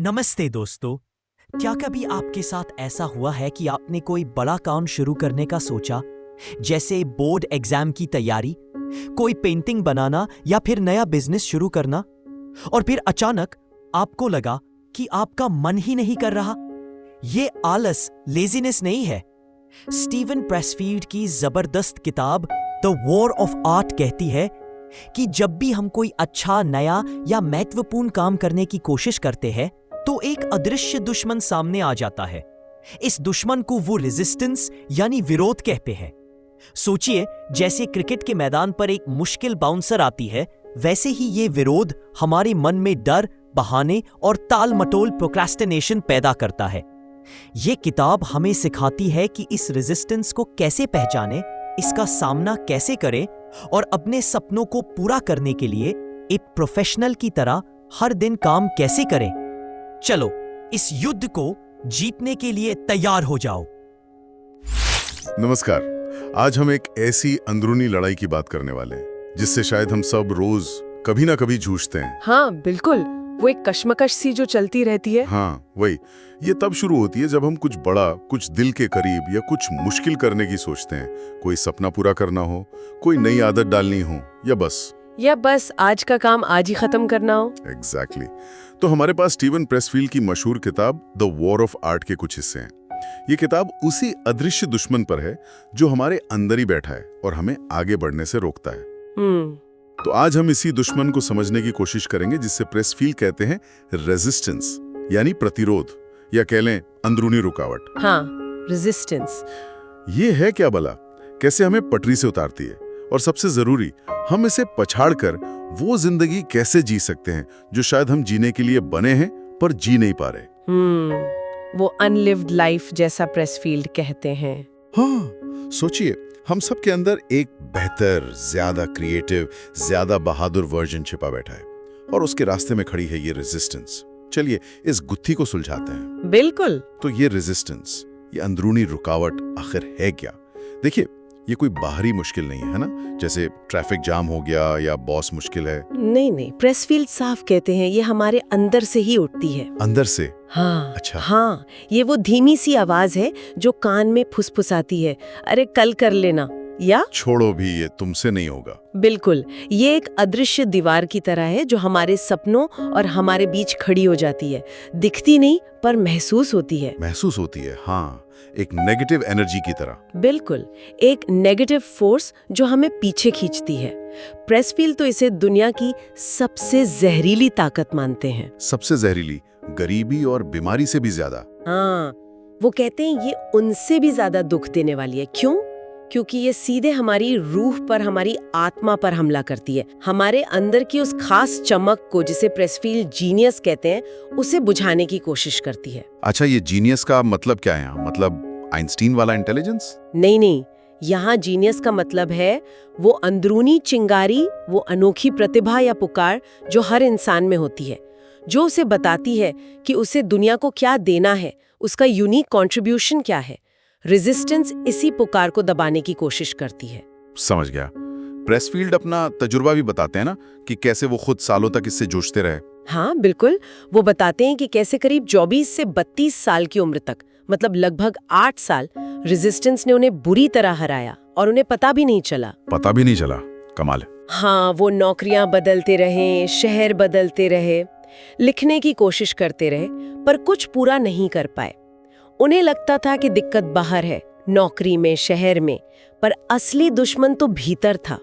नमस्ते दोस्तों। क्या कभी आपके साथ ऐसा हुआ है कि आपने कोई बड़ा काम शुरू करने का सोचा, जैसे बोर्ड एग्जाम की तैयारी, कोई पेंटिंग बनाना या फिर नया बिजनेस शुरू करना, और फिर अचानक आपको लगा कि आपका मन ही नहीं कर रहा? ये आलस, लेजीनेस नहीं है। स्टीवन प्रेसफील्ड की जबरदस्त किताब द वॉर ऑफ आर्ट कहती है कि जब भी हम कोई अच्छा, नया या महत्वपूर्ण काम करने की कोशिश करते हैं तो एक अदृश्य दुश्मन सामने आ जाता है। इस दुश्मन को वो रेजिस्टेंस यानी विरोध कहते हैं। सोचिए, जैसे क्रिकेट के मैदान पर एक मुश्किल बाउंसर आती है, वैसे ही ये विरोध हमारे मन में डर, बहाने और ताल मटोल प्रोक्रेस्टिनेशन पैदा करता है। ये किताब हमें सिखाती है कि इस रेजिस्टेंस को कैसे पहचानें, इसका सामना कैसे करें और अपने सपनों को पूरा करने के लिए एक प्रोफेशनल की तरह हर दिन काम कैसे करें। चलो, इस युद्ध को जीतने के लिए तैयार हो जाओ। नमस्कार। आज हम एक ऐसी अंदरूनी लड़ाई की बात करने वाले हैं जिससे शायद हम सब रोज कभी ना कभी जूझते हैं। हाँ बिल्कुल, वो एक कश्मकश सी जो चलती रहती है। हाँ वही, ये तब शुरू होती है जब हम कुछ बड़ा, कुछ दिल के करीब या कुछ मुश्किल करने की सोचते हैं। कोई सपना पूरा करना हो, कोई नई आदत डालनी हो, या बस आज का काम आज ही खत्म करना हो। एग्जैक्टली। तो हमारे पास स्टीवन प्रेसफील्ड की मशहूर किताब द वॉर ऑफ आर्ट के कुछ हिस्से हैं। ये किताब उसी अदृश्य दुश्मन पर है जो हमारे अंदर ही बैठा है और हमें आगे बढ़ने से रोकता है। तो आज हम इसी दुश्मन को समझने की कोशिश करेंगे जिससे प्रेसफील्ड कहते हैं रेजिस्टेंस, यानी प्रतिरोध, या कह लें अंदरूनी रुकावट। हाँ, रेजिस्टेंस। ये है क्या भला, कैसे हमें पटरी से उतारती है, और सबसे जरूरी, हम इसे पछाड़कर वो जिंदगी कैसे जी सकते हैं जो शायद हम जीने के लिए बने हैं पर जी नहीं पा रहे। वो अनलिव्ड लाइफ जैसा प्रेसफील्ड कहते हैं। हाँ, सोचिए, हम सब के अंदर एक बेहतर, ज्यादा क्रिएटिव, ज्यादा बहादुर वर्जन छिपा बैठा है और उसके रास्ते में खड़ी है ये रेजिस्टेंस। चलिए इस गुत्थी को सुलझाते हैं। बिल्कुल। तो ये रेजिस्टेंस, ये अंदरूनी रुकावट आखिर है क्या? देखिए, ये कोई बाहरी मुश्किल नहीं है ना, जैसे ट्रैफिक जाम हो गया या बॉस मुश्किल है। नहीं, प्रेसफील्ड साफ कहते हैं ये हमारे अंदर से ही उठती है। अंदर से? हाँ। अच्छा। हाँ, ये वो धीमी सी आवाज है जो कान में फुसफुसाती है, अरे कल कर लेना, या छोड़ो भी, ये तुमसे नहीं होगा। बिल्कुल, ये एक अदृश्य दीवार की तरह है जो हमारे सपनों और हमारे बीच खड़ी हो जाती है। दिखती नहीं पर महसूस होती है। महसूस होती है, हाँ, एक नेगेटिव एनर्जी की तरह। बिल्कुल, एक नेगेटिव फोर्स जो हमें पीछे खींचती है। प्रेसफील्ड तो इसे दुनिया की सबसे जहरीली ताकत मानते हैं। सबसे जहरीली, गरीबी और बीमारी से भी ज्यादा। हाँ, वो कहते हैं ये उनसे भी ज्यादा दुख देने वाली है। क्यों? क्योंकि ये सीधे हमारी रूह पर, हमारी आत्मा पर हमला करती है। हमारे अंदर की उस खास चमक को, जिसे प्रेसफील्ड जीनियस कहते हैं, उसे बुझाने की कोशिश करती है। अच्छा, ये जीनियस का मतलब क्या है यहाँ? मतलब आइंस्टीन वाला इंटेलिजेंस? नहीं, यहाँ जीनियस का मतलब है वो अंदरूनी चिंगारी, वो अनोखी प्रतिभा या पुकार जो हर इंसान में होती है, जो उसे बताती है कि उसे दुनिया को क्या देना है, उसका यूनिक कंट्रीब्यूशन क्या है। रेजिस्टेंस इसी पुकार को दबाने की कोशिश करती है। समझ गया। प्रेसफील्ड अपना तजुर्बा भी बताते हैं ना, कि कैसे वो खुद सालों तक इससे जूझते रहे। हाँ बिल्कुल, वो बताते हैं कि कैसे करीब 24 से 32 साल की उम्र तक, मतलब लगभग 8 साल, रेजिस्टेंस ने उन्हें बुरी तरह हराया और उन्हें पता भी नहीं चला। कमाल है। हाँ, वो नौकरियां बदलते रहे, शहर बदलते रहे, लिखने की कोशिश करते रहे, पर कुछ पूरा नहीं कर पाए। उन्हें लगता था कि दिक्कत बाहर है, नौकरी में, शहर में, पर असली दुश्मन तो भीतर था।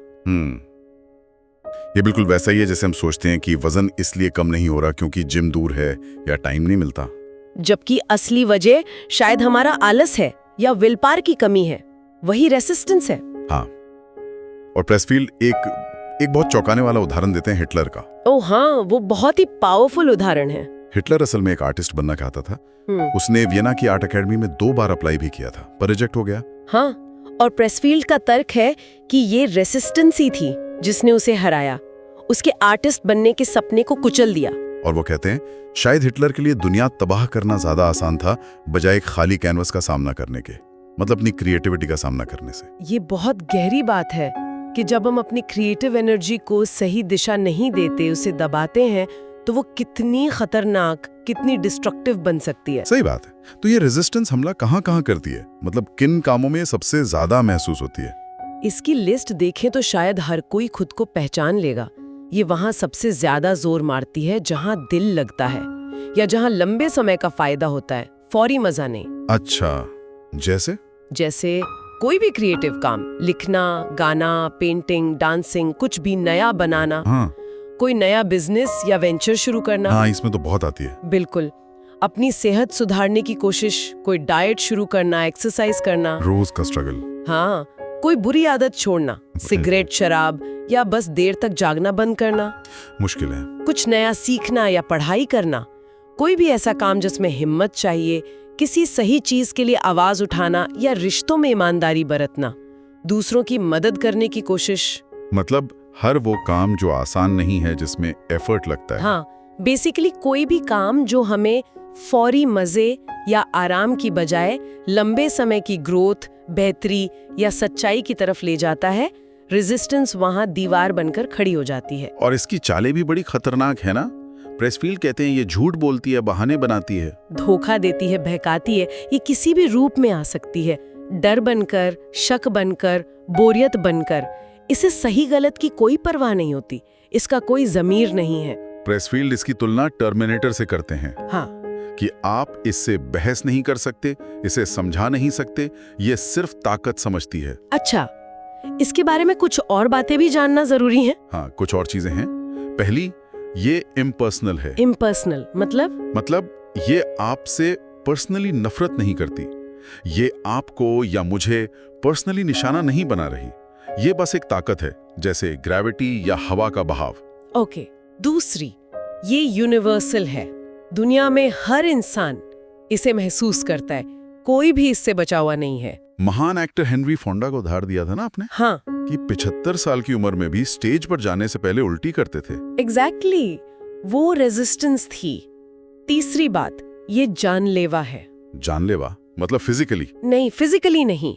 ये बिल्कुल वैसा ही है जैसे हम सोचते हैं कि वजन इसलिए कम नहीं हो रहा क्योंकि जिम दूर है या टाइम नहीं मिलता, जबकि असली वजह शायद हमारा आलस है या विल पावर की कमी है। वही रेसिस्टेंस है। हाँ, और प्रेसफील्ड एक बहुत चौंकाने वाला उदाहरण देते हैं, हिटलर का। ओह हाँ, वो बहुत ही पावरफुल उदाहरण है। हिटलर असल में एक आर्टिस्ट बनना चाहता था। उसने वियना की आर्ट एकेडमी में 2 बार अप्लाई भी किया था, पर रिजेक्ट हो गया। हाँ, और प्रेसफील्ड का तर्क है कि ये रेसिस्टेंस ही थी जिसने उसे हराया, उसके आर्टिस्ट बनने के सपने को कुचल दिया। और वो कहते हैं, शायद हिटलर के लिए दुनिया तबाह करना ज्यादा आसान था बजाय एक खाली कैनवस का सामना करने के, मतलब अपनी क्रिएटिविटी का सामना करने से। ये बहुत गहरी बात है कि जब हम अपनी क्रिएटिव एनर्जी को सही दिशा नहीं देते, उसे दबाते हैं, तो वो कितनी खतरनाक, कितनी डिस्ट्रक्टिव बन सकती है। सही बात है। तो ये रेजिस्टेंस हमला कहाँ करती है, मतलब किन कामों में सबसे ज्यादा महसूस होती है? इसकी लिस्ट देखें तो शायद हर कोई खुद को पहचान लेगा। ये वहां सबसे ज्यादा जोर मारती है जहां दिल लगता है या जहां लंबे समय का फायदा होता है, फौरी मजा नहीं। अच्छा, जैसे कोई भी क्रिएटिव काम, लिखना, गाना, पेंटिंग, डांसिंग, कुछ भी नया बनाना। हाँ, कोई नया बिजनेस या वेंचर शुरू करना। हाँ, इसमें तो बहुत आती है। बिल्कुल। अपनी सेहत सुधारने की कोशिश, कोई डाइट शुरू करना, एक्सरसाइज करना, रोज का स्ट्रगल। हाँ, कोई बुरी आदत छोड़ना, सिगरेट, शराब या बस देर तक जागना बंद करना। मुश्किल है। कुछ नया सीखना या पढ़ाई करना, कोई भी ऐसा काम जिसमें हिम्मत चाहिए, किसी सही चीज के लिए आवाज उठाना या रिश्तों में ईमानदारी बरतना, दूसरों की मदद करने की कोशिश। मतलब हर वो काम जो आसान नहीं है, जिसमें एफर्ट लगता है। हाँ, बेसिकली कोई भी काम जो हमें फौरी मजे या आराम की बजाय लंबे समय की ग्रोथ, बेहतरी या सच्चाई की तरफ ले जाता है, रेजिस्टेंस वहां दीवार बनकर खड़ी हो जाती है। और इसकी चालें भी बड़ी खतरनाक है ना। प्रेसफील्ड कहते हैं ये झूठ बोलती है, बहाने बनाती है, धोखा देती है, बहकाती है। ये किसी भी रूप में आ सकती है, डर बनकर, शक बनकर, बोरियत बनकर। इसे सही गलत की कोई परवाह नहीं होती, इसका कोई ज़मीर नहीं है। प्रेसफील्ड इसकी तुलना टर्मिनेटर से करते हैं। हाँ, कि आप इससे बहस नहीं कर सकते, इसे समझा नहीं सकते, ये सिर्फ ताकत समझती है। अच्छा, इसके बारे में कुछ और बातें भी जानना जरूरी है। हाँ, कुछ और चीजें हैं। पहली, ये इम्पर्सनल है। इम्पर्सनल मतलब ये आपसे पर्सनली नफरत नहीं करती, ये आपको या मुझे पर्सनली निशाना नहीं बना रही। ये बस एक ताकत है, जैसे ग्रेविटी या हवा का बहाव। ओके। दूसरी, ये यूनिवर्सल है, दुनिया में हर इंसान इसे महसूस करता है, कोई भी इससे बचा हुआ नहीं है। महान एक्टर हेनरी फोंडा को उधार दिया था ना आपने। हाँ, कि 75 साल की उम्र में भी स्टेज पर जाने से पहले उल्टी करते थे। एग्जैक्टली, वो रेजिस्टेंस थी। तीसरी बात, ये जानलेवा है। जानलेवा मतलब फिजिकली? नहीं, फिजिकली नहीं।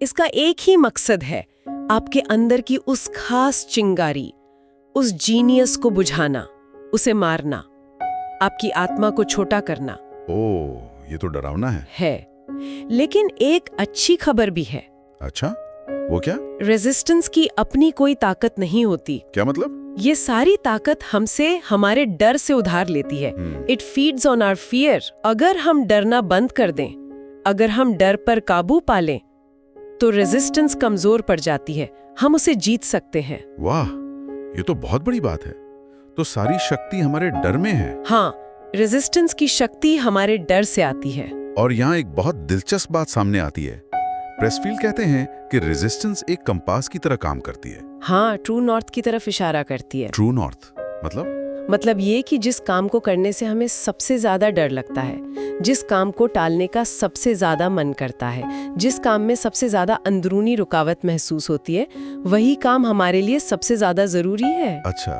इसका एक ही मकसद है, आपके अंदर की उस खास चिंगारी, उस जीनियस को बुझाना, उसे मारना, आपकी आत्मा को छोटा करना। ओह, ये तो डरावना है। लेकिन एक अच्छी खबर भी है। अच्छा, वो क्या? रेजिस्टेंस की अपनी कोई ताकत नहीं होती। क्या मतलब? ये सारी ताकत हमसे, हमारे डर से उधार लेती है। It feeds on our fear. अगर हम डरना बंद कर दें, अगर हम डर पर काबू पा लें, तो रेजिस्टेंस कमजोर पड़ जाती है, हम उसे जीत सकते हैं। वाह, ये तो बहुत बड़ी बात है। तो सारी शक्ति हमारे डर में है। हाँ, रेजिस्टेंस की शक्ति हमारे डर से आती है। और यहाँ एक बहुत दिलचस्प बात सामने आती है। प्रेसफील्ड कहते हैं कि रेजिस्टेंस एक कंपास की तरह काम करती है। हाँ, ट्रू नॉर्थ की तरफ इशारा करती है। ट्रू नॉर्थ मतलब ये कि जिस काम को करने से हमें सबसे ज्यादा डर लगता है, जिस काम को टालने का सबसे ज्यादा मन करता है, जिस काम में सबसे ज्यादा अंदरूनी रुकावट महसूस होती है, वही काम हमारे लिए सबसे ज्यादा जरूरी है। अच्छा,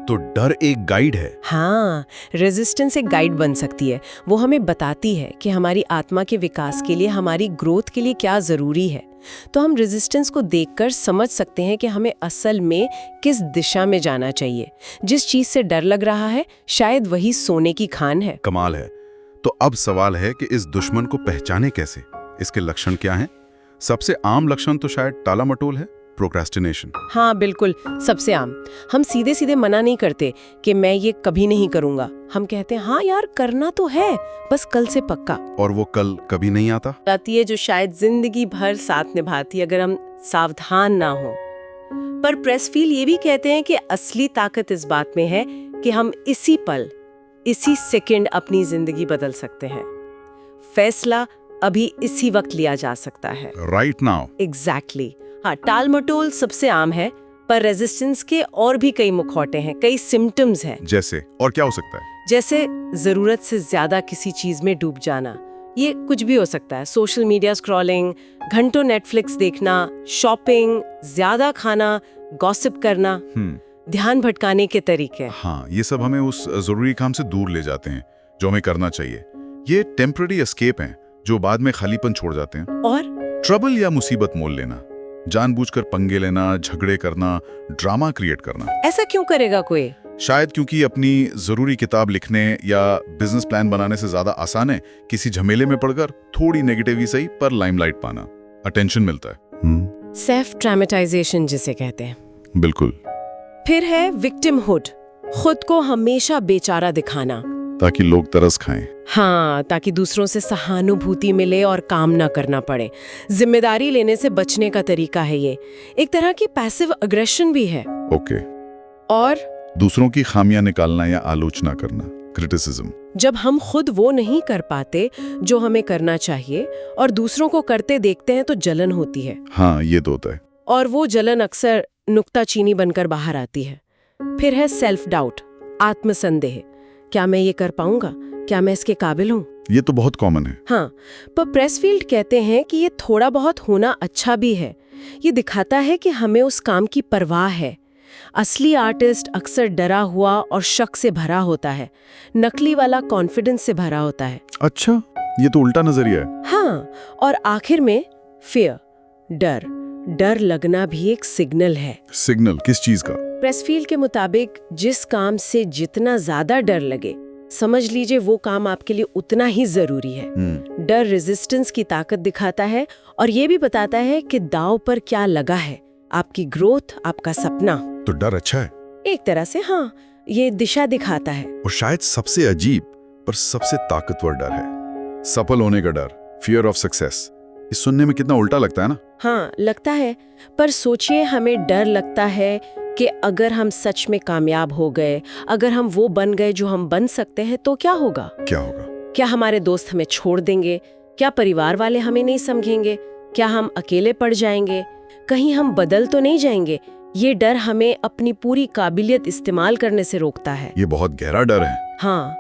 तो डर एक गाइड है। हाँ, रेजिस्टेंस एक गाइड बन सकती है। वो हमें बताती है कि हमारी आत्मा के विकास के लिए, हमारी ग्रोथ के लिए क्या जरूरी है। तो हम रेजिस्टेंस को देखकर समझ सकते हैं कि हमें असल में किस दिशा में जाना चाहिए। जिस चीज से डर लग रहा है, शायद वही सोने की खान है। कमाल है। तो अब सवाल है कि इस दुश्मन को पहचाने कैसे, इसके लक्षण क्या हैं? सबसे आम लक्षण तो शायद टालामटोल है, प्रोक्रेस्टिनेशन। हाँ, बिल्कुल, सबसे आम। हम सीधे सीधे मना नहीं करते कि मैं ये कभी नहीं करूंगा। हम कहते हैं हाँ यार, करना तो है, बस कल से पक्का। और वो कल कभी नहीं आता। आती है जो शायद जिंदगी भर साथ निभाती है अगर हम सावधान ना हो। पर प्रेसफील्ड ये भी कहते हैं कि असली ताकत इस बात में है कि हम इसी पल, इसी सेकंड अपनी जिंदगी बदल सकते हैं। फैसला अभी इसी वक्त लिया जा सकता है। Right now. एग्जैक्टली। हाँ, टालमटोल सबसे आम है, पर रेजिस्टेंस के और भी कई मुखौटे हैं, कई सिम्टम्स हैं। जैसे? और क्या हो सकता है? जैसे जरूरत से ज्यादा किसी चीज में डूब जाना, ये कुछ भी हो सकता है। सोशल मीडिया स्क्रॉलिंग, घंटों नेटफ्लिक्स देखना, शॉपिंग, ज्यादा खाना, गॉसिप करना, ध्यान भटकाने के तरीके। हाँ, ये सब हमें उस जरूरी काम से दूर ले जाते हैं जो हमें करना चाहिए। ये टेम्पररी एस्केप हैं जो बाद में खालीपन छोड़ जाते हैं। और ट्रबल या मुसीबत मोल लेना, जानबूझकर पंगे लेना, झगड़े करना, ड्रामा क्रिएट करना। ऐसा क्यों करेगा कोई? शायद क्योंकि अपनी जरूरी किताब लिखने या बिजनेस प्लान बनाने से ज्यादा आसान है किसी झमेले में पड़कर थोड़ी नेगेटिव ही सही पर लाइमलाइट पाना, अटेंशन मिलता है। सेल्फ ट्रैमेटाइजेशन जिसे कहते हैं। बिल्कुल। फिर है विक्टिमहुड, खुद को हमेशा बेचारा दिखाना, ताकि लोग तरस खाएं। हाँ, ताकि दूसरों से सहानुभूति मिले और काम ना करना पड़े। जिम्मेदारी लेने से बचने का तरीका है ये। एक तरह की पैसिव अग्रेशन भी है। ओके। और दूसरों की खामियां निकालना या आलोचना करना, क्रिटिसिज्म। जब हम खुद वो नहीं कर पाते जो हमें करना चाहिए और दूसरों को करते देखते हैं तो जलन होती है। हाँ, ये तो होता है। और वो जलन अक्सर नुक्ताचीनी बनकर बाहर आती है। फिर है सेल्फ डाउट, आत्मसंदेह। क्या मैं ये कर पाऊंगा? क्या मैं इसके काबिल हूँ? ये तो बहुत कॉमन है। हाँ, पर प्रेसफील्ड कहते हैं कि ये थोड़ा बहुत होना अच्छा भी है। ये दिखाता है कि हमें उस काम की परवाह है। असली आर्टिस्ट अक्सर डरा हुआ और शक से भरा होता है, नकली वाला कॉन्फिडेंस से भरा होता है। अच्छा, ये तो उल्टा नजरिया है। हाँ, और आखिर में फियर, डर। डर लगना भी एक सिग्नल है। सिग्नल किस चीज का? प्रेसफील्ड के मुताबिक जिस काम से जितना ज्यादा डर लगे, समझ लीजिए वो काम आपके लिए उतना ही जरूरी है। डर रेजिस्टेंस की ताकत दिखाता है और ये भी बताता है कि दांव पर क्या लगा है, आपकी ग्रोथ, आपका सपना। तो डर अच्छा है एक तरह से। हाँ, ये दिशा दिखाता है। और शायद सबसे अजीब पर सबसे ताकतवर डर है सफल होने का डर, फियर ऑफ सक्सेस। इस सुनने में कितना उल्टा लगता है ना? हाँ, लगता है। पर सोचिए, हमें डर लगता है कि अगर हम सच में कामयाब हो गए, अगर हम वो बन गए जो हम बन सकते हैं, तो क्या होगा? क्या होगा? क्या हमारे दोस्त हमें छोड़ देंगे? क्या परिवार वाले हमें नहीं समझेंगे? क्या हम अकेले पड़ जाएंगे? कहीं हम बदल तो नहीं जाएंगे? ये डर हमें अपनी पूरी काबिलियत इस्तेमाल करने से रोकता है। ये बहुत गहरा डर है। हाँ,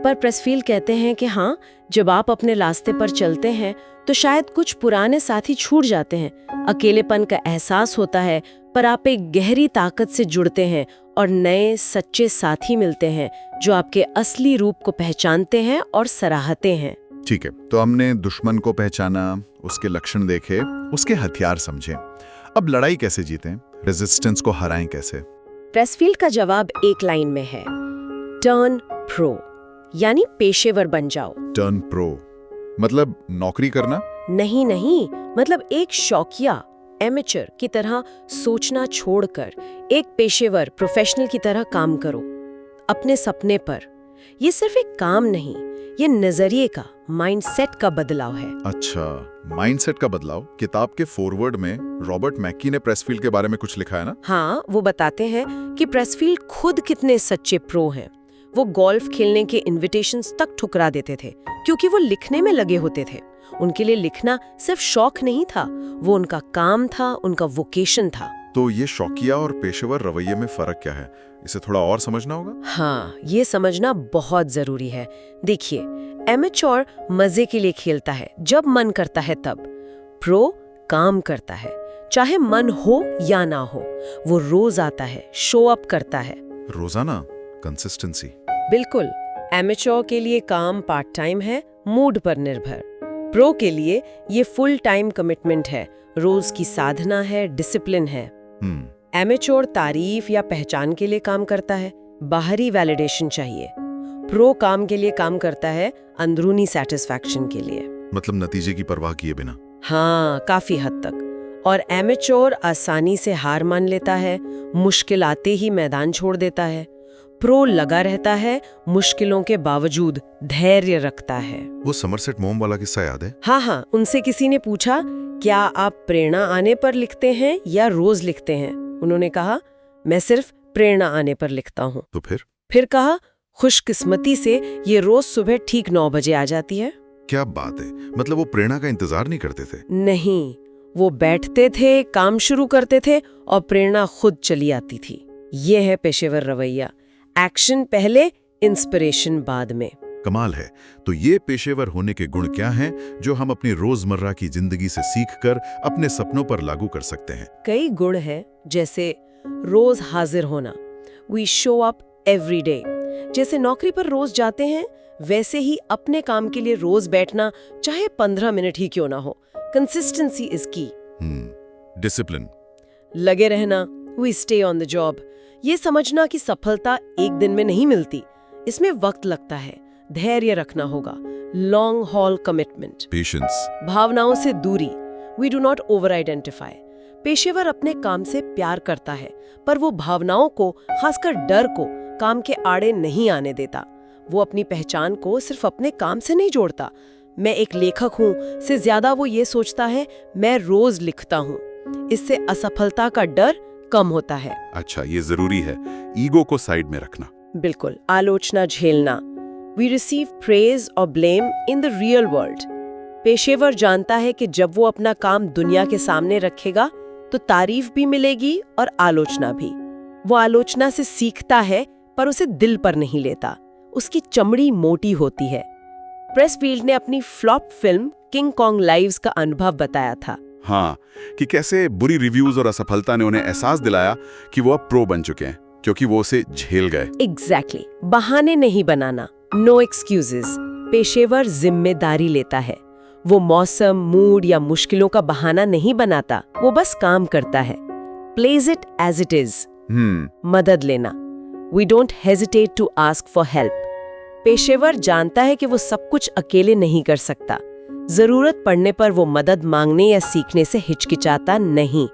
पर प्रेसफील्ड कहते हैं कि हाँ, जब आप अपने रास्ते पर चलते हैं तो शायद कुछ पुराने साथी छूट जाते हैं, अकेलेपन का एहसास होता है, पर आप एक गहरी ताकत से जुड़ते हैं और नए सच्चे साथी मिलते हैं जो आपके असली रूप को पहचानते हैं और सराहते हैं। ठीक है, तो हमने दुश्मन को पहचाना, उसके लक्षण देखे, उसके हथियार समझे। अब लड़ाई कैसे जीतें? रेजिस्टेंस को हराएं कैसे? प्रेसफील्ड का जवाब एक लाइन में है, टर्न प्रो, यानी पेशेवर बन जाओ। टर्न प्रो मतलब नौकरी करना? नहीं, मतलब एक शौकिया, एमेचर की तरह सोचना छोड़कर एक पेशेवर, प्रोफेशनल की तरह काम करो अपने सपने पर। ये सिर्फ एक काम नहीं, ये नजरिए का, माइंडसेट का बदलाव है। अच्छा, माइंडसेट का बदलाव। किताब के फॉरवर्ड में रॉबर्ट मैकी ने प्रेसफील्ड के बारे में कुछ लिखा है ना? हाँ, वो बताते हैं कि प्रेसफील्ड खुद कितने सच्चे प्रो हैं। वो गोल्फ खेलने के इनविटेशंस तक ठुकरा देते थे क्योंकि वो लिखने में लगे होते थे। उनके लिए लिखना सिर्फ शौक नहीं था, वो उनका काम था, उनका वोकेशन था। तो ये शौकिया और पेशेवर रवैये में फर्क क्या है? इसे थोड़ा और समझना होगा। हाँ, ये समझना बहुत जरूरी है। देखिए, एमेच्योर मजे के लिए खेलता है, जब मन करता है तब। प्रो काम करता है, चाहे मन हो या ना हो। वो रोज आता है, शो अप करता है। रोजाना, कंसिस्टेंसी। बिल्कुल। एमेच्योर के लिए काम पार्ट टाइम है, मूड पर निर्भर। प्रो के लिए ये फुल टाइम कमिटमेंट है, रोज की साधना है, डिसिप्लिन है। एमेच्योर तारीफ या पहचान के लिए काम करता है, बाहरी वैलिडेशन चाहिए। प्रो काम के लिए काम करता है, अंदरूनी सैटिस्फैक्शन के लिए। मतलब नतीजे की परवाह किए बिना। हाँ, काफी हद तक। और एमेच्योर आसानी से हार मान लेता है, मुश्किल आते ही मैदान छोड़ देता है। प्रो लगा रहता है, मुश्किलों के बावजूद धैर्य रखता है। वो समरसेट मॉम वाला किस्सा याद है? हाँ, उनसे किसी ने पूछा, क्या आप प्रेरणा आने पर लिखते हैं या रोज लिखते हैं? उन्होंने कहा, मैं सिर्फ प्रेरणा आने पर लिखता हूँ। तो फिर कहा, खुशकिस्मती से ये रोज सुबह ठीक 9 बजे आ जाती है। क्या बात है, मतलब वो प्रेरणा का इंतजार नहीं करते थे? नहीं, वो बैठते थे, काम शुरू करते थे और प्रेरणा खुद चली आती थी। ये है पेशेवर रवैया, एक्शन पहले, इंस्पिरेशन बाद में। कमाल है। तो ये पेशेवर होने के गुण क्या हैं जो हम अपनी रोजमर्रा की जिंदगी से सीखकर अपने सपनों पर लागू कर सकते हैं? कई गुण हैं, जैसे रोज हाजिर होना, we show up every day. जैसे नौकरी पर रोज जाते हैं, वैसे ही अपने काम के लिए रोज बैठना, चाहे 15 मिनट ही क्यों ना हो। Consistency is key. डिसिप्लिन। लगे रहना, we stay on the job. ये समझना कि सफलता एक दिन में नहीं मिलती, इसमें वक्त लगता है, धैर्य रखना होगा, लॉन्ग हॉल कमिटमेंट, पेशेंस। भावनाओं से दूरी, we do not over identify. पेशेवर अपने काम से प्यार करता है, पर वो भावनाओं को, खासकर डर को, काम के आड़े नहीं आने देता। वो अपनी पहचान को सिर्फ अपने काम से नहीं जोड़ता, मैं एक लेखक हूँ से ज्यादा वो ये सोचता है मैं रोज लिखता हूँ। इससे असफलता का डर कम होता है। अच्छा, ये जरूरी है, ईगो को साइड में रखना। बिल्कुल, आलोचना झेलना। वी रिसीव प्रेज और blame in the real world. पेशेवर जानता है कि जब वो अपना काम दुनिया के सामने रखेगा तो तारीफ भी मिलेगी और आलोचना भी। वो आलोचना से सीखता है पर उसे दिल पर नहीं लेता, उसकी चमड़ी मोटी होती है। प्रेसफील्ड ने अपनी flop film king Kong lives का अनुभव बताया था। हाँ, कि कैसे बुरी रिव्यूज और असफलता ने उन्हें एहसास दिलाया कि वो अब प्रो बन चुके हैं, क्योंकि वो उसे झेल गए। एग्जैक्टली, बहाने नहीं बनाना, नो एक्सक्यूजेस। पेशेवर जिम्मेदारी लेता है। वो मौसम, मूड या मुश्किलों का बहाना नहीं बनाता, वो बस काम करता है। Plays it as it is. मदद लेना, we don't hesitate to ask for help. पेशेवर जानता है कि वो सब कुछ अकेले नहीं कर सकता, जरूरत पड़ने पर वो मदद मांगने या सीखने से हिचकिचाता नहीं।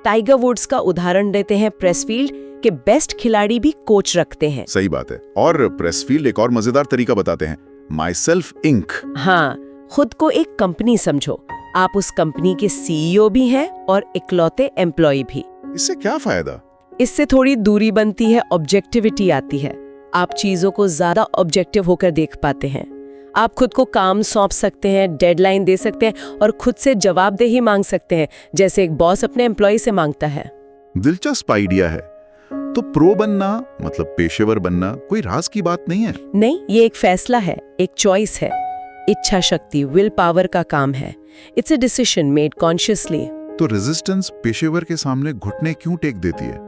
टाइगर वुड्स का उदाहरण देते हैं प्रेसफील्ड के बेस्ट खिलाड़ी भी कोच रखते हैं। सही बात है। और प्रेसफील्ड एक और मजेदार तरीका बताते हैं, माई सेल्फ इंक। हाँ, खुद को एक कंपनी समझो, आप उस कंपनी के सीईओ भी हैं और इकलौते एम्प्लॉय भी। इससे क्या फायदा? इससे थोड़ी दूरी बनती है, ऑब्जेक्टिविटी आती है। आप चीजों को ज्यादा ऑब्जेक्टिव होकर देख पाते हैं। आप खुद को काम सौंप सकते हैं, डेडलाइन दे सकते हैं और खुद से जवाबदेही मांग सकते हैं, जैसे एक बॉस अपने एम्प्लॉय से मांगता है। दिलचस्प आइडिया है। तो प्रो बनना मतलब पेशेवर बनना कोई राज की बात नहीं है। नहीं, ये एक फैसला है, एक चॉइस है। इच्छा शक्ति, विल पावर का काम है। It's a decision made consciously. तो रेजिस्टेंस पेशेवर के सामने घुटने क्यों टेक देती है,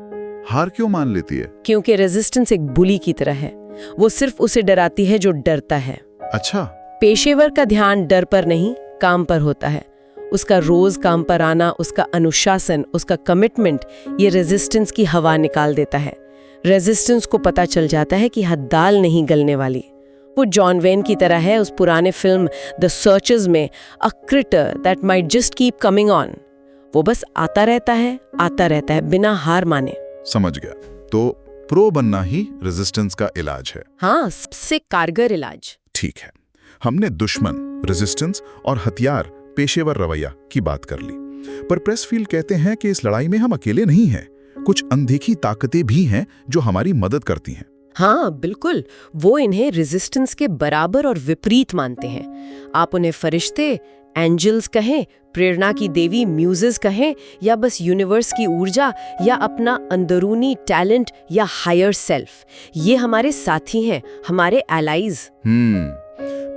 हार क्यों मान लेती है? क्योंकि रेजिस्टेंस एक बुली की तरह है, वो सिर्फ उसे डराती है जो डरता है। अच्छा, पेशेवर का ध्यान डर पर नहीं, काम पर होता है। उसका रोज काम पर आना, उसका अनुशासन, उसका कमिटमेंट, ये रेजिस्टेंस की हवा निकाल देता है। रेजिस्टेंस को पता चल जाता है कि यह दाल नहीं गलने वाली। वो जॉन वेन की तरह है उस पुराने फिल्म द सर्चर्स में, a critter that might just keep coming on. वो बस आता रहता है बिना हार माने। समझ गया। तो प्रो बनना ही रेजिस्टेंस का इलाज है। हाँ, सबसे कारगर इलाज। ठीक है, हमने दुश्मन, रेजिस्टेंस और हथियार, पेशेवर रवैया की बात कर ली, पर प्रेसफील्ड कहते हैं कि इस लड़ाई में हम अकेले नहीं हैं, कुछ अनदेखी ताकतें भी हैं जो हमारी मदद करती हैं। हाँ बिल्कुल, वो इन्हें रेजिस्टेंस के बराबर और विपरीत मानते हैं। आप उन्हें फरिश्ते, एंजल्स कहें, प्रेरणा की देवी म्यूजेस कहें, या बस यूनिवर्स की ऊर्जा, या अपना अंदरूनी टैलेंट या हायर सेल्फ, ये हमारे साथी हैं, हमारे एलाइज।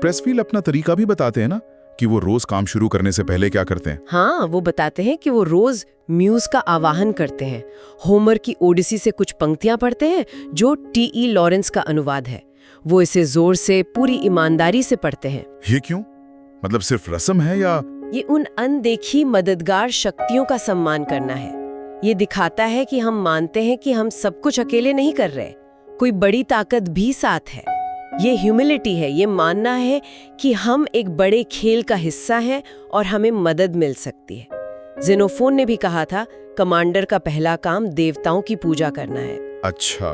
प्रेसफील्ड अपना तरीका भी बताते हैं ना, कि वो रोज काम शुरू करने से पहले क्या करते हैं। हाँ, वो बताते हैं कि वो रोज म्यूज का आवाहन करते हैं। होमर की ओडिसी से कुछ पंक्तियां पढ़ते हैं जो टी.ई. लॉरेंस का अनुवाद है। वो इसे जोर से, पूरी ईमानदारी से पढ़ते हैं। ये क्यों? मतलब सिर्फ रस्म है या? ये उन अनदेखी मददगार शक्तियों का सम्मान करना है। ये दिखाता है कि हम मानते हैं कि हम सब कुछ अकेले नहीं कर रहे, कोई बड़ी ताकत भी साथ है। ये ह्यूमिलिटी है, ये मानना है कि हम एक बड़े खेल का हिस्सा हैं और हमें मदद मिल सकती है। ज़ेनोफोन ने भी कहा था, कमांडर का पहला काम देवताओं की पूजा करना है। अच्छा,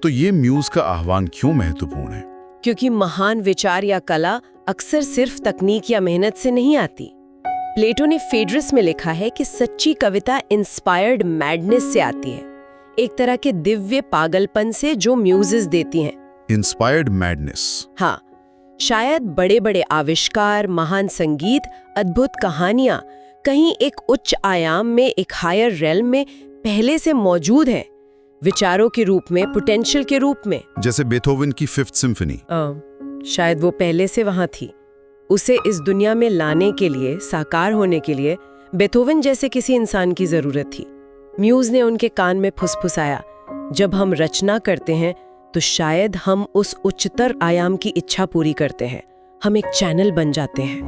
तो ये म्यूज का आह्वान क्यों महत्वपूर्ण है? क्योंकि महान विचार या कला अक्सर सिर्फ तकनीक या मेहनत से नहीं आती। प्लेटो ने फेड्रस में लिखा है कि सच्ची कविता इंस्पायर्ड मैडनेस से आती है, एक तरह के दिव्य पागलपन से जो म्यूजेस देती हैं। Inspired madness. हाँ, शायद बड़े बड़े आविष्कार, महान संगीत, अद्भुत कहानियां कहीं एक उच्च आयाम में, एक हायर रेल्म में पहले से मौजूद हैं, विचारों के रूप में, पोटेंशियल के रूप में। जैसे बेथोवन की 5th सिम्फनी। शायद वो पहले से वहां थी। उसे इस दुनिया में लाने के लिए, साकार होने के लिए बेथोवन जैसे किसी इंसान की जरूरत थी। म्यूज ने उनके कान में फुसफुसाया, जब हम रचना करते हैं तो शायद हम उस उच्चतर आयाम की इच्छा पूरी करते हैं, हम एक चैनल बन जाते हैं।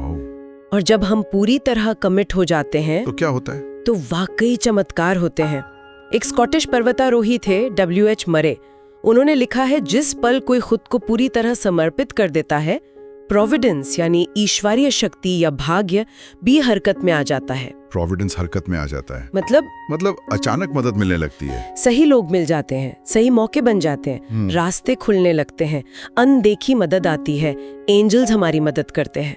और जब हम पूरी तरह कमिट हो जाते हैं तो क्या होता है? तो वाकई चमत्कार होते हैं। एक स्कॉटिश पर्वतारोही थे W.H. मरे। उन्होंने लिखा है, जिस पल कोई खुद को पूरी तरह समर्पित कर देता है, प्रोविडेंस यानी ईश्वरीय शक्ति या भाग्य भी हरकत में आ जाता है। प्रोविडेंस हरकत में आ जाता है मतलब अचानक मदद मिलने लगती है। सही लोग मिल जाते हैं, सही मौके बन जाते हैं, रास्ते खुलने लगते हैं, अनदेखी मदद आती है, एंजल्स हमारी मदद करते हैं।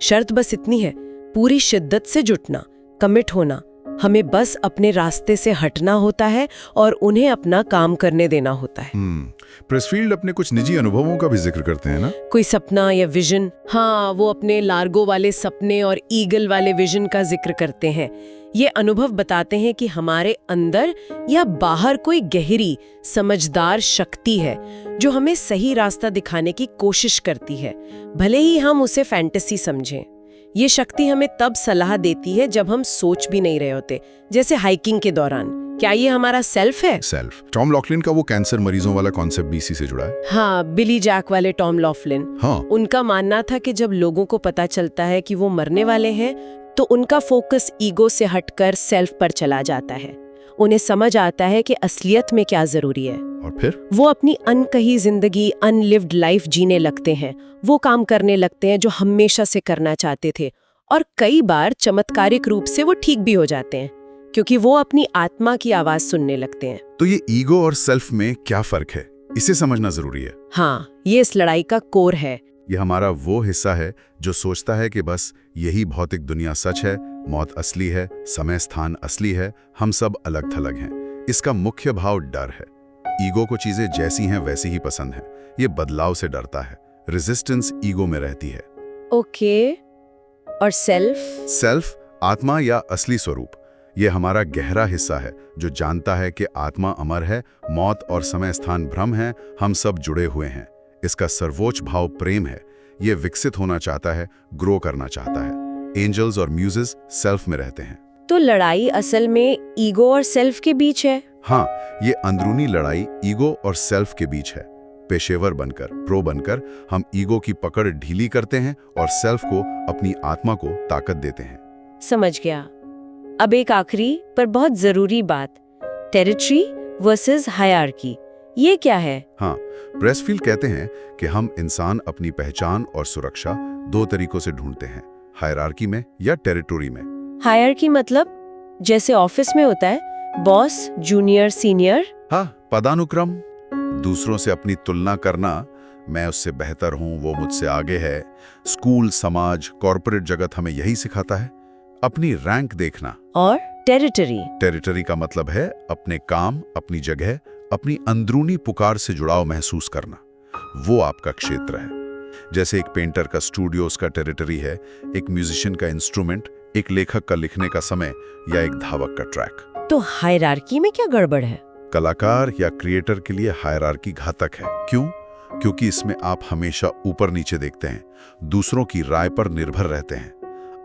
शर्त बस इतनी है, पूरी शिद्दत से जुटना, कमिट होना। हमें बस अपने रास्ते से हटना होता है और उन्हें अपना काम करने देना होता है। प्रेसफील्ड अपने कुछ निजी अनुभवों का भी जिक्र करते हैं ना? कोई सपना या विजन, हाँ, वो अपने लार्गो वाले सपने और ईगल वाले विजन का जिक्र करते हैं। ये अनुभव बताते हैं कि हमारे अंदर या बाहर कोई गहरी समझदार शक्ति है जो हमें सही रास्ता दिखाने की कोशिश करती है, भले ही हम उसे फैंटेसी समझें। ये शक्ति हमें तब सलाह देती है जब हम सोच भी नहीं रहे होते, जैसे हाइकिंग के दौरान। क्या ये हमारा सेल्फ है? सेल्फ। टॉम लॉकलिन का वो कैंसर मरीजों वाला कॉन्सेप्ट भी इसी से जुड़ा है। हाँ, बिली जैक वाले टॉम लॉकलिन। हाँ। उनका मानना था कि जब लोगों को पता चलता है कि वो मरने वाले हैं, तो उनका फोकस ईगो से हटकर सेल्फ पर चला जाता है। उन्हें समझ आता है कि असलियत में क्या जरूरी है, और फिर वो अपनी अनकही जिंदगी, अनलिव्ड लाइफ जीने लगते हैं। वो काम करने लगते हैं जो हमेशा से करना चाहते थे, और कई बार चमत्कारिक रूप से वो ठीक भी हो जाते हैं, क्योंकि वो अपनी आत्मा की आवाज सुनने लगते हैं। तो ये ईगो और सेल्फ में क्या फर्क है, इसे समझना जरूरी है। हाँ, ये इस लड़ाई का कोर है। ये हमारा वो हिस्सा है जो सोचता है कि बस यही भौतिक दुनिया सच है, मौत असली है, समय स्थान असली है, हम सब अलग थलग हैं। इसका मुख्य भाव डर है। ईगो को चीजें जैसी हैं वैसी ही पसंद है। ये बदलाव से डरता है। रेजिस्टेंस ईगो में रहती है। ओके, और सेल्फ? सेल्फ आत्मा या असली स्वरूप। ये हमारा गहरा हिस्सा है जो जानता है कि आत्मा अमर है, मौत और समय स्थान भ्रम है, हम सब जुड़े हुए हैं। इसका सर्वोच्च भाव प्रेम है। ये विकसित होना चाहता है, ग्रो करना चाहता है। एंजल्स और म्यूजेस सेल्फ में रहते हैं। तो लड़ाई असल में ईगो और सेल्फ के बीच है? हाँ, ये अंदरूनी लड़ाई ईगो और सेल्फ के बीच है। पेशेवर बनकर, प्रो बनकर हम ईगो की पकड़ ढीली करते हैं और सेल्फ को, अपनी आत्मा को ताकत देते हैं। समझ गया। अब एक आखिरी पर बहुत जरूरी बात, टेरिटरी वर्सेस हायरार्की, ये क्या है? हाँ, प्रेसफील्ड कहते हैं कि हम इंसान अपनी पहचान और सुरक्षा दो तरीकों से ढूंढते हैं, हायरार्की में या टेरिटोरी में। हायरार्की मतलब जैसे ऑफिस में होता है, बॉस, जूनियर, सीनियर। हाँ, पदानुक्रम, दूसरों से अपनी तुलना करना, मैं उससे बेहतर हूं, वो मुझसे आगे है। स्कूल, समाज, कॉर्पोरेट जगत हमें यही सिखाता है, अपनी रैंक देखना। और टेरिटरी? टेरिटरी का मतलब है अपने काम, अपनी जगह, अपनी अंदरूनी पुकार से जुड़ाव महसूस करना। वो आपका क्षेत्र है। जैसे एक पेंटर का स्टूडियो उसका टेरिटरी है, एक म्यूजिशियन का इंस्ट्रूमेंट, एक लेखक का लिखने का समय या एक धावक का ट्रैक। तो हायरार्की में क्या गड़बड़ है? कलाकार या क्रिएटर के लिए हायरार्की घातक है। क्यों? क्योंकि इसमें आप हमेशा ऊपर नीचे देखते हैं, दूसरों की राय पर निर्भर रहते हैं।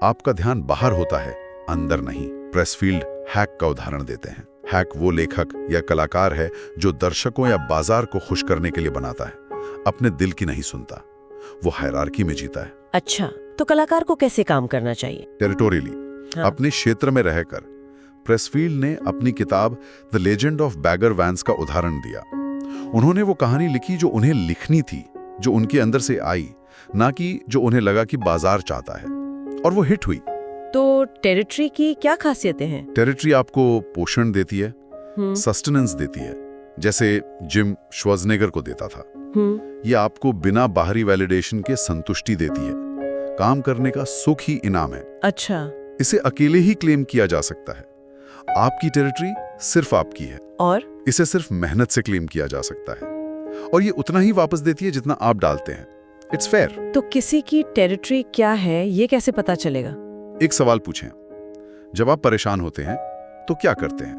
आपका ध्यान बाहर होता है, अंदर नहीं। प्रेसफील्ड हैक का उदाहरण देते हैं। हैक वो लेखक या कलाकार है जो दर्शकों या बाजार को खुश करने के लिए बनाता है, अपने दिल की नहीं सुनता। वो हायरार्की में जीता है। अच्छा, तो कलाकार को कैसे काम करना चाहिए? टेरिटोरियली, हाँ। अपने क्षेत्र में रहकर। प्रेसफील्ड ने अपनी किताब the legend of Bagger Vance का उदाहरण दिया। उन्होंने वो कहानी लिखी जो उन्हें लिखनी थी, जो उनके अंदर से आई, ना कि जो उन्हें लगा कि बाजार चाहता है, और वो हिट हुई। तो टेरिटरी की क्या खासियतें हैं? टेरिटरी आपको पोषण देती है, सस्टेनेंस देती है, जैसे जिम श्वार्ज़नेगर को देता था। ये आपको बिना बाहरी वैलिडेशन के संतुष्टि देती है। काम करने का सुख ही इनाम है। अच्छा। इसे अकेले ही क्लेम किया जा सकता है। आपकी टेरिटरी सिर्फ आपकी है, और इसे सिर्फ मेहनत से क्लेम किया जा सकता है, और ये उतना ही वापस देती है जितना आप डालते हैं। It's fair. तो किसी की टेरिटरी क्या है, ये कैसे पता चलेगा? एक सवाल पूछें, जब आप परेशान होते हैं तो क्या करते हैं?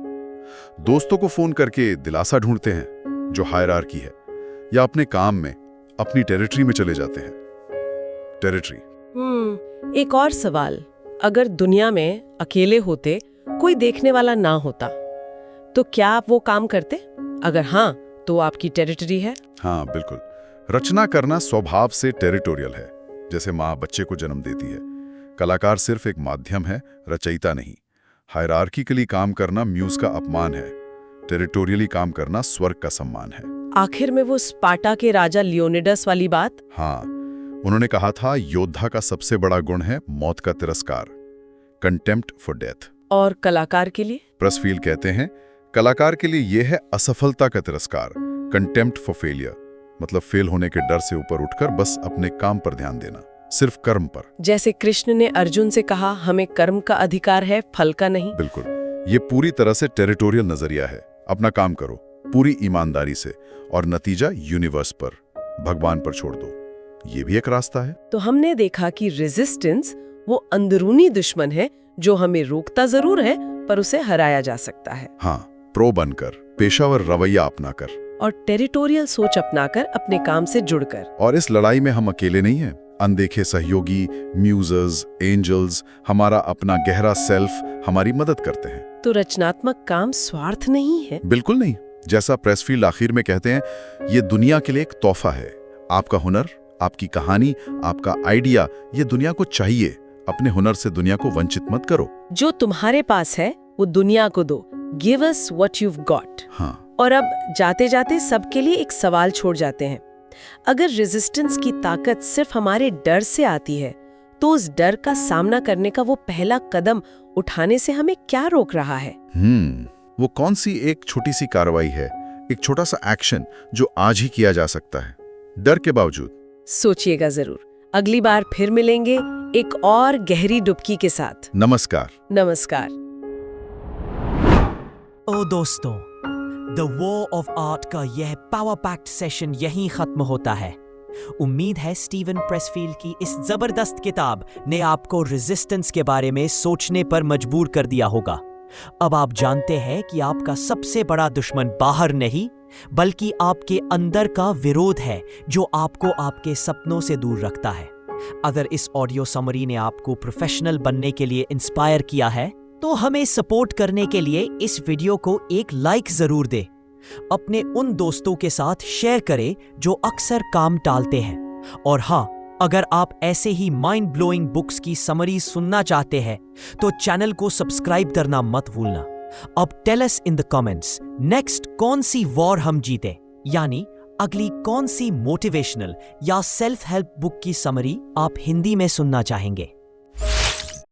दोस्तों को फोन करके दिलासा ढूंढते हैं जो हायरार्की है, या अपने काम में अपनी टेरिटरी में चले जाते हैं? टेरिटरी। एक और सवाल, अगर दुनिया में अकेले होते, कोई देखने वाला ना होता, तो क्या आप वो काम करते? अगर हाँ, तो आपकी टेरिटरी है? हाँ, बिल्कुल। रचना करना स्वभाव से टेरिटोरियल है, जैसे माँ बच्चे को जन्म देती है। कलाकार सिर्फ एक माध्यम है, रचयिता नहीं। हायरार्किकली काम करना म्यूज का अपमान है। टेरिटोरियली काम करना स्वर्ग का सम्मान है। आखिर में वो स्पार्टा के राजा लियोनिडस वाली बात। हाँ, उन्होंने कहा था योद्धा का सबसे बड़ा गुण है मौत का तिरस्कार, कंटेम्प्ट फॉर डेथ। और कलाकार के लिए? प्रेसफील्ड कहते हैं कलाकार के लिए यह है असफलता का तिरस्कार, कंटेम्प्ट फॉर फेलियर, मतलब फेल होने के डर से ऊपर उठकर बस अपने काम पर ध्यान देना, सिर्फ कर्म पर। जैसे कृष्ण ने अर्जुन से कहा, हमें कर्म का अधिकार है, फल का नहीं। बिल्कुल, ये पूरी तरह से टेरिटोरियल नजरिया है। अपना काम करो पूरी ईमानदारी से और नतीजा यूनिवर्स पर, भगवान पर छोड़ दो। ये भी एक रास्ता है। तो हमने देखा कि रेजिस्टेंस वो अंदरूनी दुश्मन है जो हमें रोकता जरूर है पर उसे हराया जा सकता है। हाँ, प्रो बनकर, पेशावर रवैया अपनाकर और टेरिटोरियल सोच अपनाकर, अपने काम से जुड़कर। और इस लड़ाई में हम अकेले नहीं हैं। अनदेखे सहयोगी, म्यूजर्स, एंजल्स, हमारा अपना गहरा सेल्फ हमारी मदद करते हैं। तो रचनात्मक काम स्वार्थ नहीं है। बिल्कुल नहीं। जैसा प्रेसफील्ड आखिर में कहते हैं, ये दुनिया के लिए एक तोहफा है। आपका हुनर, आपकी कहानी, आपका आइडिया, ये दुनिया को चाहिए। अपने हुनर से दुनिया को वंचित मत करो। जो तुम्हारे पास है वो दुनिया को दो। Give us what you've got। हाँ, और अब जाते जाते सबके लिए एक सवाल छोड़ जाते हैं। अगर रेजिस्टेंस की ताकत सिर्फ हमारे डर से आती है, तो उस डर का सामना करने का वो पहला कदम उठाने से हमें क्या रोक रहा है? वो कौन सी एक छोटी सी कार्रवाई है, एक छोटा सा एक्शन जो आज ही किया जा सकता है, डर के बावजूद? सोचिएगा जरूर। अगली बार फिर मिलेंगे एक और गहरी डुबकी के साथ। नमस्कार। नमस्कार। ओ दोस्तों, द वॉर ऑफ आर्ट का यह पावर पैक्ड सेशन यहीं खत्म होता है। उम्मीद है स्टीवन प्रेसफील्ड की इस जबरदस्त किताब ने आपको रेजिस्टेंस के बारे में सोचने पर मजबूर कर दिया होगा। अब आप जानते हैं कि आपका सबसे बड़ा दुश्मन बाहर नहीं, बल्कि आपके अंदर का विरोध है, जो आपको आपके सपनों से दूर रखता है। अगर इस ऑडियो समरी ने आपको प्रोफेशनल बनने के लिए इंस्पायर किया है, तो हमें सपोर्ट करने के लिए इस वीडियो को एक लाइक जरूर दे। अपने उन दोस्तों के साथ शेयर करें जो अक्सर काम टालते हैं। और हाँ, अगर आप ऐसे ही माइंड ब्लोइंग बुक्स की समरी सुनना चाहते हैं, तो चैनल को सब्सक्राइब करना मत भूलना। अब tell us in the comments, next कौन सी वॉर हम जीते, यानी अगली कौन सी मोटिवेशनल या सेल्फ हेल्प बुक की समरी आप हिंदी में सुनना चाहेंगे।